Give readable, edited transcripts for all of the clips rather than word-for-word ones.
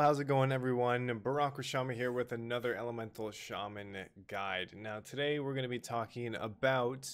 How's it going, everyone? Barokoshama here with another Elemental Shaman guide. Now today we're going to be talking about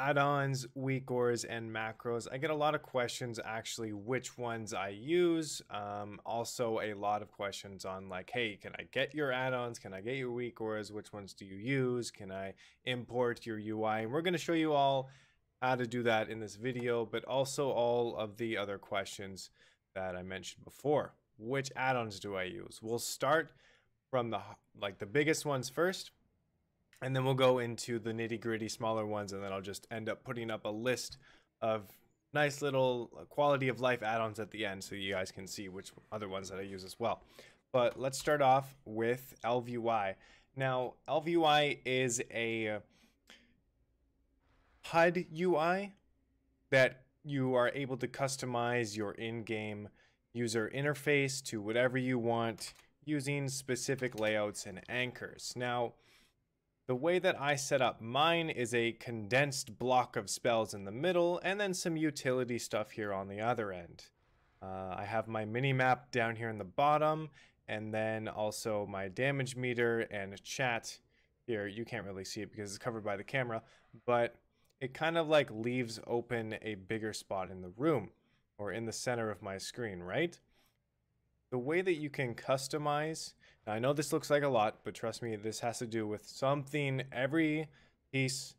add-ons, WeakAuras, and macros. I get a lot of questions actually which ones I use. Also a lot of questions on like, hey, can I get your add-ons? Can I get your WeakAuras? Which ones do you use? Can I import your UI? And we're going to show you all how to do that in this video, but also all of the other questions that I mentioned before. Which add-ons do I use? We'll start from the biggest ones first, and then we'll go into the nitty-gritty smaller ones, and then I'll just end up putting up a list of nice little quality of life add-ons at the end so you guys can see which other ones that I use as well. But let's start off with LVUI. Now, LVUI is a HUD UI that you are able to customize your in-game user interface to whatever you want using specific layouts and anchors. Now, the way that I set up mine is a condensed block of spells in the middle and then some utility stuff here on the other end. I have my mini-map down here in the bottom, and then also my damage meter and chat here. You can't really see it because it's covered by the camera, but it kind of like leaves open a bigger spot in the room or in the center of my screen, right? The way that you can customize, now I know this looks like a lot, but trust me, this has to do with something. Every piece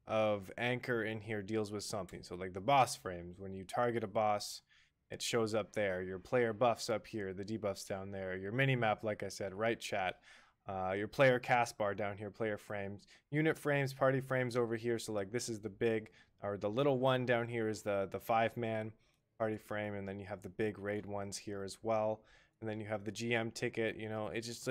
of anchor in here deals with something. So like the boss frames, when you target a boss, it shows up there. Your player buffs up here, the debuffs down there. Your mini map, like I said, right chat. Your player cast bar down here, player frames, unit frames, party frames over here. So like this is the big, or the little one down here is the 5-man party frame, and then you have the big raid ones here as well, and then you have the GM ticket. You know, it's just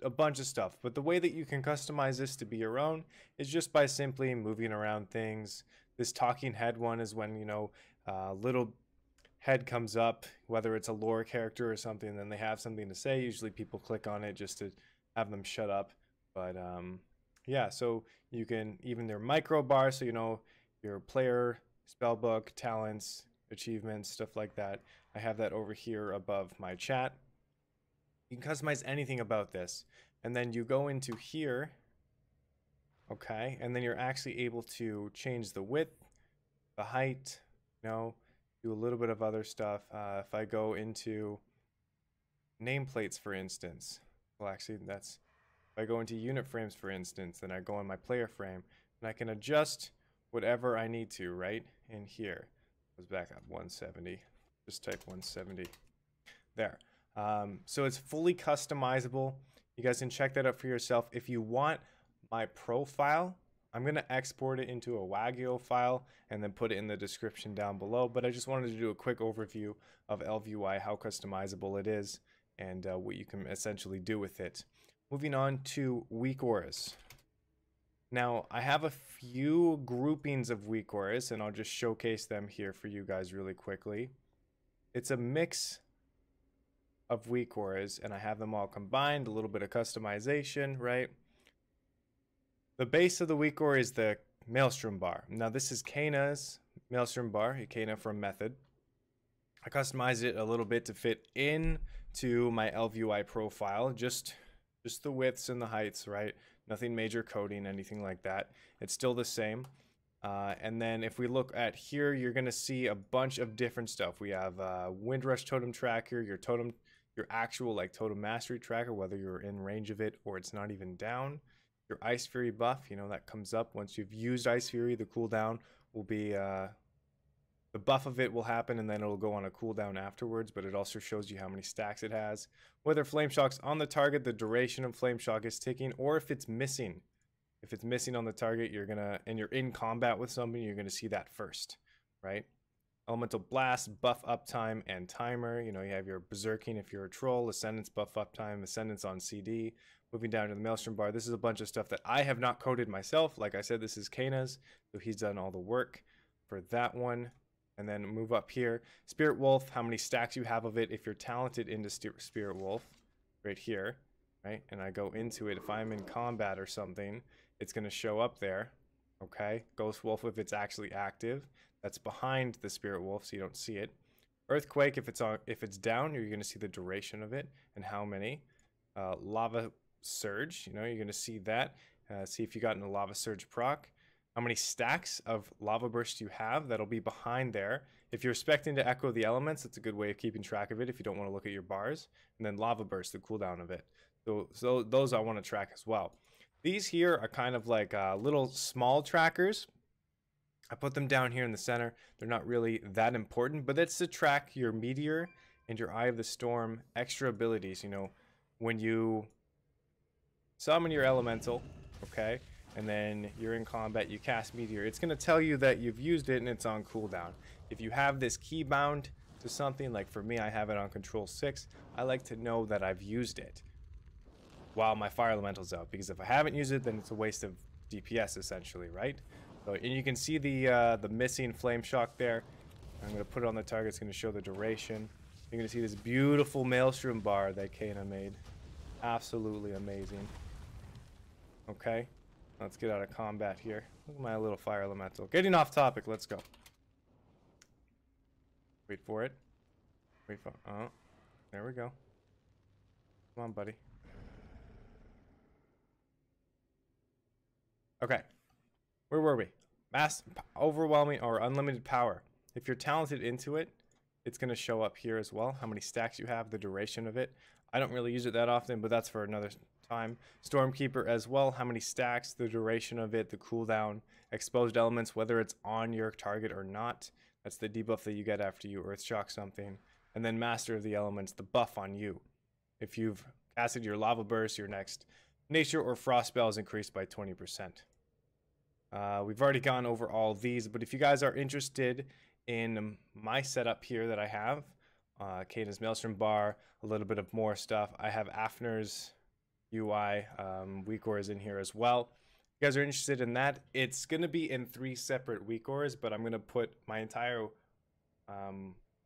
a bunch of stuff. But the way that you can customize this to be your own is just by simply moving around things. This talking head one is when, you know, little head comes up, whether it's a lore character or something, then they have something to say. Usually people click on it just to have them shut up. But yeah, so you can even their micro bar, so you know your player spellbook, talents, achievements, stuff like that. I have that over here above my chat. You can customize anything about this, and then you go into here, okay, and then you're actually able to change the width, the height, you know, do a little bit of other stuff. If I go into nameplates, for instance, well, actually that's, if I go into unit frames, for instance, then I go on my player frame and I can adjust whatever I need to right in here. Goes back up 170, just type 170 there. So it's fully customizable. You guys can check that out for yourself. If you want my profile, I'm going to export it into a Wagyu file and then put it in the description down below. But I just wanted to do a quick overview of LVUI, how customizable it is, and what you can essentially do with it. Moving on to WeakAuras. Now, I have a few groupings of WeakAuras, and I'll just showcase them here for you guys really quickly. It's a mix of WeakAuras, and I have them all combined, a little bit of customization, right? The base of the WeakAura is the Maelstrom bar. Now, this is Kana's Maelstrom bar, Kana from Method. I customized it a little bit to fit into my LVUI profile, just the widths and the heights, right? Nothing major coding, anything like that. It's still the same. And then if we look at here, you're going to see a bunch of different stuff. We have Windrush Totem Tracker, your actual like Totem Mastery Tracker, whether you're in range of it or it's not even down. Your Ice Fury buff, you know, that comes up once you've used Ice Fury. The cooldown will be the buff of it will happen, and then it'll go on a cooldown afterwards, but it also shows you how many stacks it has. Whether Flame Shock's on the target, the duration of Flame Shock is ticking, or if it's missing. If it's missing on the target, and you're in combat with somebody, you're gonna see that first, right? Elemental Blast, buff uptime and timer. You know, you have your Berserking if you're a troll, Ascendance buff uptime, Ascendance on CD. Moving down to the Maelstrom bar, this is a bunch of stuff that I have not coded myself. Like I said, this is Kana's, so he's done all the work for that one. And then move up here. Spirit Wolf, how many stacks you have of it if you're talented into Spirit Wolf, right here, right? And I go into it. If I'm in combat or something, it's going to show up there, okay? Ghost Wolf if it's actually active. That's behind the Spirit Wolf, so you don't see it. Earthquake, if it's down, you're going to see the duration of it and how many. Lava Surge, you're going to see that. See if you got in a Lava Surge proc. How many stacks of Lava Burst you have, that'll be behind there. If you're expecting to echo the elements, it's a good way of keeping track of it if you don't want to look at your bars. And then Lava Burst, the cooldown of it. So those I want to track as well. These here are kind of like little small trackers. I put them down here in the center. They're not really that important, but it's to track your Meteor and your Eye of the Storm extra abilities. When you summon your Elemental, okay, and then you're in combat, you cast Meteor, it's going to tell you that you've used it and it's on cooldown. If you have this key bound to something, like for me, I have it on Control 6, I like to know that I've used it while my Fire Elemental's out, because if I haven't used it, then it's a waste of DPS essentially, right? So, and you can see the missing Flame Shock there. I'm going to put it on the target. It's going to show the duration. You're going to see this beautiful Maelstrom bar that Kana made. Absolutely amazing. Okay, let's get out of combat here. Look at my little Fire Elemental. Getting off topic, let's go. Wait for it. Wait for oh, there we go. Come on, buddy. Okay, where were we? Mass overwhelming or unlimited power. If you're talented into it, it's going to show up here as well. How many stacks you have, the duration of it. I don't really use it that often, but that's for another time. Stormkeeper as well. How many stacks, the duration of it, the cooldown, exposed elements, whether it's on your target or not. That's the debuff that you get after you Earth Shock something. And then Master of the Elements, the buff on you. If you've casted your Lava Burst, your next Nature or Frost spell is increased by 20%. We've already gone over all these, but if you guys are interested in my setup here that I have, Kana's Maelstrom bar, a little bit of more stuff. I have Afner's UI, WeakAuras in here as well. If you guys are interested in that, it's going to be in 3 separate WeakAuras, but I'm going to put my entire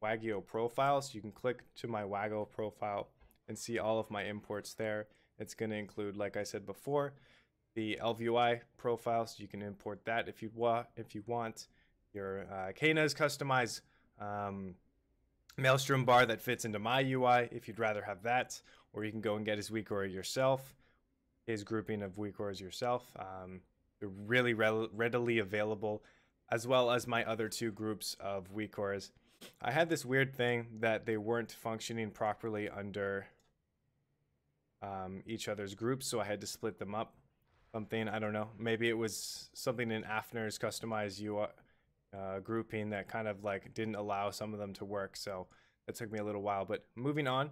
Wagyo profile, so you can click to my Wagyo profile and see all of my imports there. It's going to include, like I said before, the LVUI profile, so you can import that if you want. Your Kana's customized Maelstrom bar that fits into my UI if you'd rather have that, or you can go and get his WeakAura yourself, his grouping of WeakAuras yourself. They're really readily available, as well as my other 2 groups of WeakAuras. I had this weird thing that they weren't functioning properly under each other's groups, so I had to split them up. Something, I don't know, maybe it was something in Afner's customized UI grouping that kind of like didn't allow some of them to work, so that took me a little while. But moving on,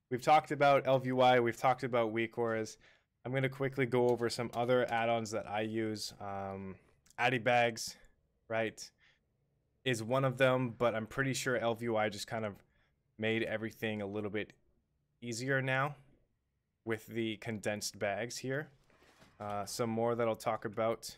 we've talked about LVUI, we've talked about WeakAuras. I'm going to quickly go over some other add-ons that I use. Addy Bags, right, is one of them, but I'm pretty sure LVUI just kind of made everything a little bit easier now with the condensed bags here. Some more that I'll talk about.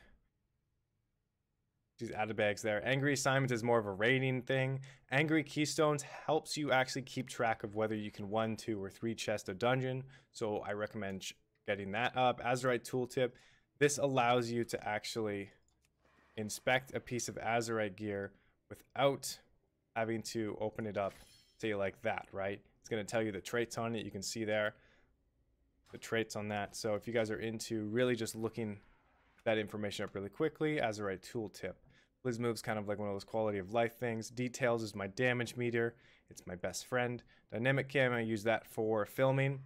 These added bags there. Angry Assignment is more of a rating thing. Angry Keystones helps you actually keep track of whether you can 1, 2, or 3 chest a dungeon. So I recommend getting that up. Azerite Tooltip. This allows you to actually inspect a piece of Azerite gear without having to open it up, say like that, right? It's going to tell you the traits on it. You can see there the traits on that. So if you guys are into really just looking that information up really quickly, Azerite Tooltip. Blizz Move's kind of like one of those quality of life things. Details is my damage meter. It's my best friend. Dynamic Cam, I use that for filming.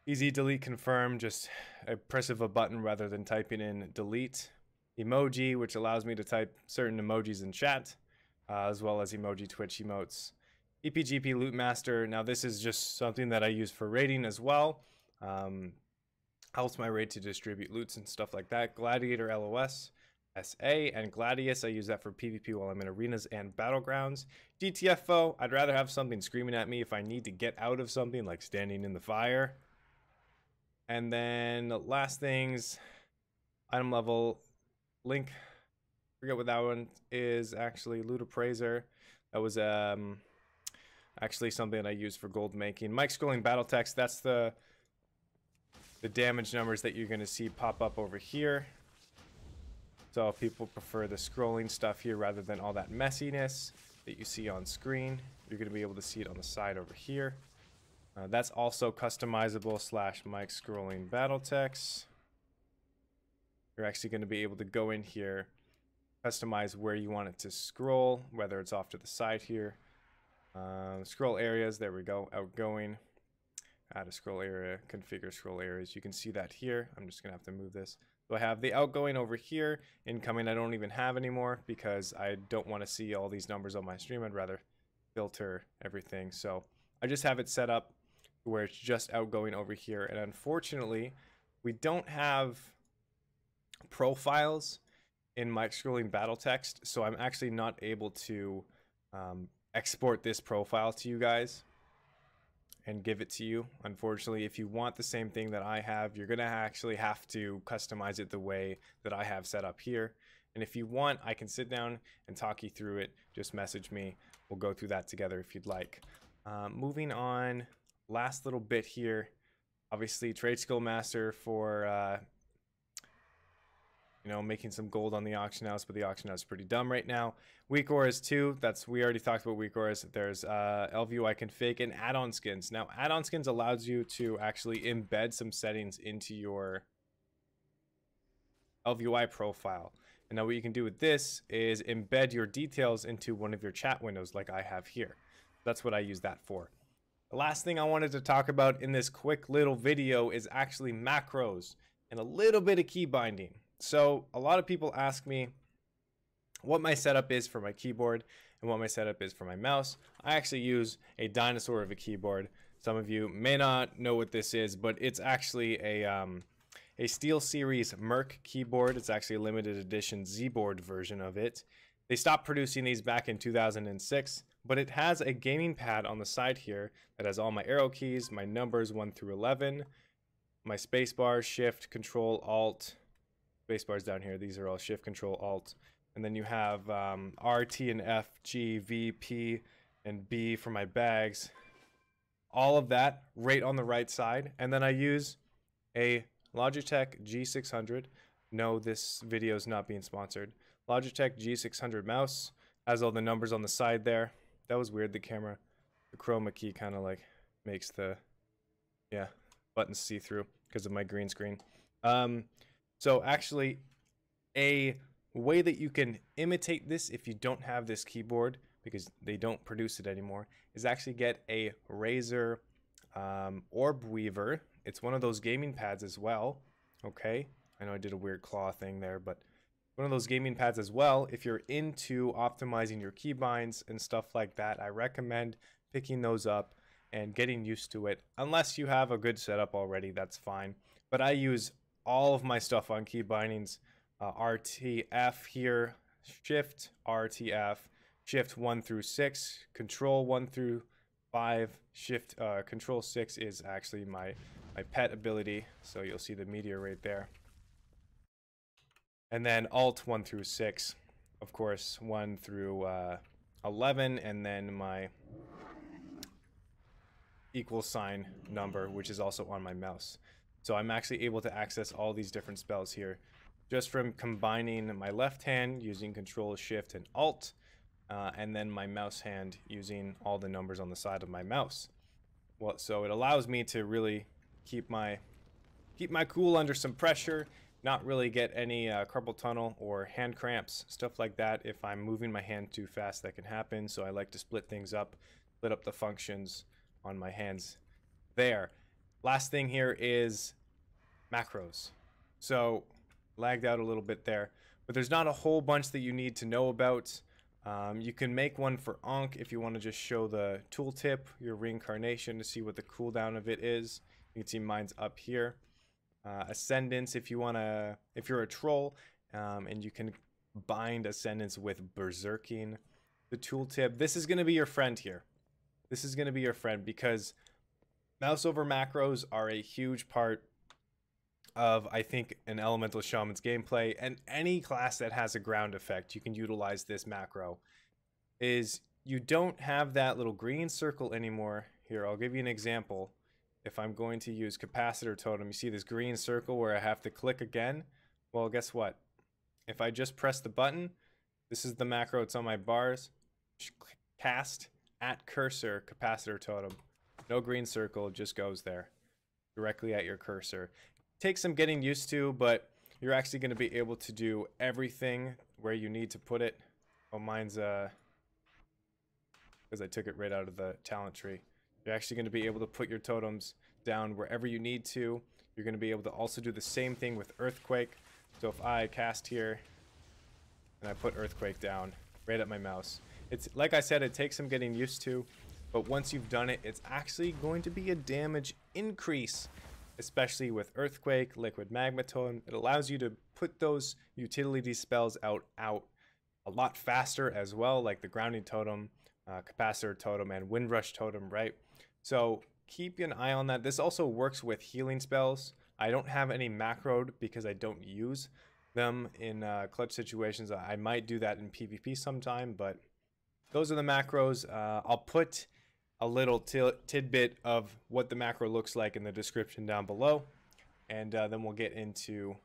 Easy delete confirm, just a press of a button rather than typing in delete. Emoji, which allows me to type certain emojis in chat, as well as emoji Twitch emotes. EPGP Loot Master, now this is just something that I use for raiding as well. Helps my raid to distribute loots and stuff like that. Gladiator LOS, SA, and Gladius, I use that for PvP while I'm in arenas and battlegrounds. GTFO, I'd rather have something screaming at me if I need to get out of something, like standing in the fire. And then last things, item level, Link, forget what that one is actually, Loot Appraiser. That was actually something I use for gold making. Mic scrolling battle text, that's the damage numbers that you're going to see pop up over here. So people prefer the scrolling stuff here rather than all that messiness. that you see on screen. You're going to be able to see it on the side over here. That's also customizable / mic scrolling battle text. You're actually going to be able to go in here, customize where you want it to scroll, whether it's off to the side here. Scroll areas, there we go, outgoing. Add a scroll area, configure scroll areas. You can see that here. I'm just going to have to move this. So I have the outgoing over here. Incoming I don't even have anymore because I don't want to see all these numbers on my stream. I'd rather filter everything. So I just have it set up where it's just outgoing over here. And unfortunately, we don't have profiles in mic scrolling battle text. So I'm actually not able to export this profile to you guys and give it to you. Unfortunately, if you want the same thing that I have, you're gonna actually have to customize it the way that I have set up here. And if you want, I can sit down and talk you through it. Just message me. We'll go through that together if you'd like. Moving on, last little bit here. Obviously, Trade Skill Master for you know, making some gold on the auction house, but the auction house is pretty dumb right now. WeakAuras 2, we already talked about WeakAuras. There's LVUI config and add-on skins. Now, add-on skins allows you to actually embed some settings into your LVUI profile. And now what you can do with this is embed your details into one of your chat windows like I have here. That's what I use that for. The last thing I wanted to talk about in this quick little video is actually macros and a little bit of key binding. So a lot of people ask me what my setup is for my keyboard and what my setup is for my mouse. I actually use a dinosaur of a keyboard. Some of you may not know what this is, but it's actually a SteelSeries Merc keyboard. It's actually a limited edition Z-board version of it. They stopped producing these back in 2006, but it has a gaming pad on the side here that has all my arrow keys, my numbers 1 through 11, my spacebar, shift, control, alt. Spacebar's down here. These are all shift, control, alt. And then you have R, T, and F, G, V, P, and B for my bags. All of that right on the right side. And then I use a Logitech G600. No, this video is not being sponsored. Logitech G600 mouse. Has all the numbers on the side there. That was weird. The camera, the chroma key kind of like makes the, yeah, buttons see through because of my green screen. So actually, a way that you can imitate this if you don't have this keyboard, because they don't produce it anymore, is actually get a Razer Orb Weaver. It's one of those gaming pads as well. Okay, I know I did a weird claw thing there, but one of those gaming pads as well. If you're into optimizing your keybinds and stuff like that, I recommend picking those up and getting used to it. Unless you have a good setup already, that's fine. But I use all of my stuff on key bindings, RTF here, shift, RTF, shift 1 through 6, control 1 through 5, shift, control 6 is actually my pet ability. So you'll see the meteor right there. And then alt 1 through 6, of course, 1 through 11, and then my equal sign number, which is also on my mouse. So I'm actually able to access all these different spells here just from combining my left hand using Control, Shift, and Alt, and then my mouse hand using all the numbers on the side of my mouse. Well, so it allows me to really keep my cool under some pressure, not really get any carpal tunnel or hand cramps, stuff like that. If I'm moving my hand too fast, that can happen. So I like to split things up, split up the functions on my hands there. Last thing here is macros. So lagged out a little bit there, but there's not a whole bunch that you need to know about. You can make one for Ankh if you want to just show the tooltip, your reincarnation, to see what the cooldown of it is. You can see mine's up here. Ascendance if you're a troll, and you can bind Ascendance with Berserking. The tooltip, this is going to be your friend here. This is going to be your friend because mouse over macros are a huge part of, I think, an Elemental Shaman's gameplay, and any class that has a ground effect, you can utilize this macro. Is you don't have that little green circle anymore. Here, I'll give you an example. If I'm going to use Capacitor Totem, you see this green circle where I have to click again? Well, guess what? If I just press the button, this is the macro, it's on my bars. cast at cursor capacitor totem. No green circle, just goes there directly at your cursor. Takes some getting used to, but you're actually going to be able to do everything where you need to put it. Oh, mine's because I took it right out of the talent tree. You're actually going to be able to put your totems down wherever you need to. You're going to be able to also do the same thing with Earthquake. So if I cast here and I put Earthquake down right at my mouse, it's like I said, it takes some getting used to, but once you've done it, it's actually going to be a damage increase, especially with Earthquake, Liquid Magma Totem. It allows you to put those utility spells out a lot faster as well, like the Grounding Totem, Capacitor Totem, and Windrush Totem, right? So keep an eye on that. This also works with healing spells. I don't have any macroed because I don't use them in clutch situations. I might do that in PvP sometime, but those are the macros. I'll put a little tidbit of what the macro looks like in the description down below, and then we'll get into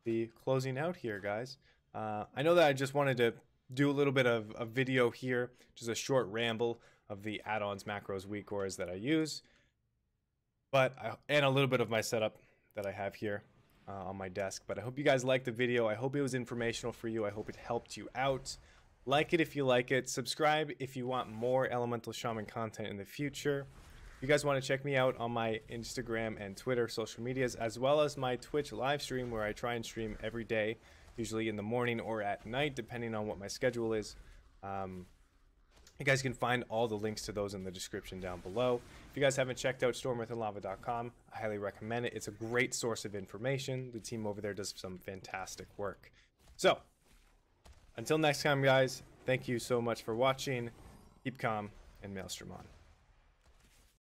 the closing out here, guys. I know that I just wanted to do a little bit of a video here, just a short ramble of the add-ons, macros, WeakAuras that I use, and a little bit of my setup that I have here on my desk. But I hope you guys liked the video. I hope it was informational for you. I hope it helped you out. Like it if you like it. Subscribe if you want more Elemental Shaman content in the future. If you guys want to check me out on my Instagram and Twitter social medias, as well as my Twitch live stream where I try and stream every day, usually in the morning or at night, depending on what my schedule is. You guys can find all the links to those in the description down below. If you guys haven't checked out stormearthandlava.com, I highly recommend it. It's a great source of information. The team over there does some fantastic work. So, until next time, guys, thank you so much for watching. Keep calm and Maelstrom on.